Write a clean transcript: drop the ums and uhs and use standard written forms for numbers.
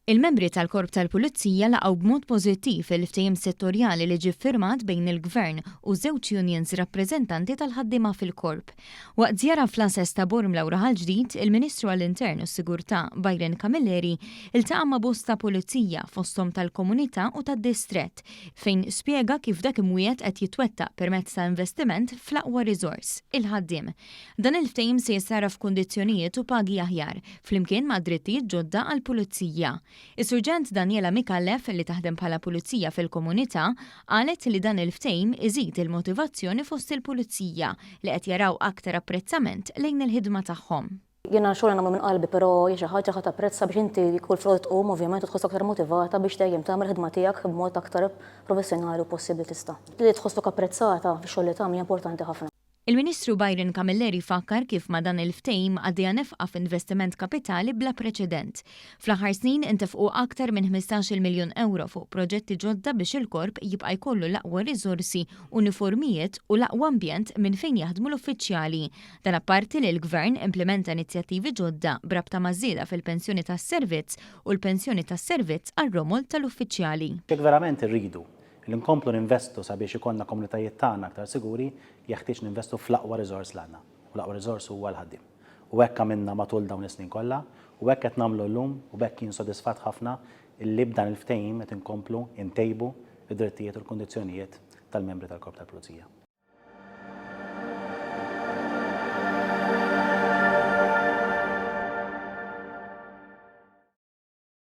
Il-membri tal-Korp tal-Pulizija laqgħu b'mod pożittiv il-ftehim settorjali li ġie ffirmat bejn il-Gvern u żewġ unions rappreżentanti tal-ħaddiema fil-Korp. Waqt żjara fl-Asess ta' Bormla u Raħal Ġdid, il-Ministru għall-Intern u s-Sigurtà Byron Camilleri iltaqa' ma' bosta pulizija fosthom tal-komunità u tad-distrett fejn spjega kif dak imwiegħed qed jitwettaq permezz ta' investiment fl-aqwa riżors, il-ħaddiem. Dan il-ftehim se jissara f'kundizzjonijiet u pagi aħjar flimkien ma' drittijiet ġodda għall-pulizija. Is-Surġent Daniela Mikallef li taħdem bħala pulizija fil-komunità qalet li dan il-ftehim iżid il-motivazzjoni fost il-pulizija li qed jaraw aktar apprezzament lejn il-ħidma tagħhom. Jiena xogħol nagħmel minn qalbi, però hija xi ħaġa ħadd apprezza biex inti kull frott tqum ovvjament tħoss aktar motivata biex dejjem tagħmel ħidma tiegħek b'mod aktar professjonali u possibbli tista'. Li tħossok apprezzata fix-xogħol li tagħmel hija importanti ħafna. Il-Ministru Byron Camilleri fakkar kif ma dan il-ftehim għaddejja nefqa f'investiment kapitali bla preċedent. Fl-aħħar snin intefqu aktar minn 15 miljun euro fuq proġetti ġodda biex il-korp jibqa' jkollu l-aqwa riżorsi, uniformijiet u l-aqwa ambjent minn fejn jaħdmu l-uffiċjali. Dan apparti li l-Gvern implementa inizjattivi ġodda brabta mażieda fil-pensjoni tas-servizz u l-pensjoni tas-servizz għar-romol tal-uffiċjali. Verament irridu li nkomplu ninvestu sabiex ikonna komunitajiet tagħna aktar siguri, jeħtieġ ninvestu fl-aqwa riżors l-għandna. U l-aqwa riżors huwa l-ħaddiem. U hekk għamilna matul dawn is-snin kollha, u hekk qed nagħmlu llum u hekk kien sodisfatt ħafna illi b'dan il-ftehim qed inkomplu ntejbu id-drittijiet u l-kundizzjonijiet tal-membri tal-Korp tal-Pulizija.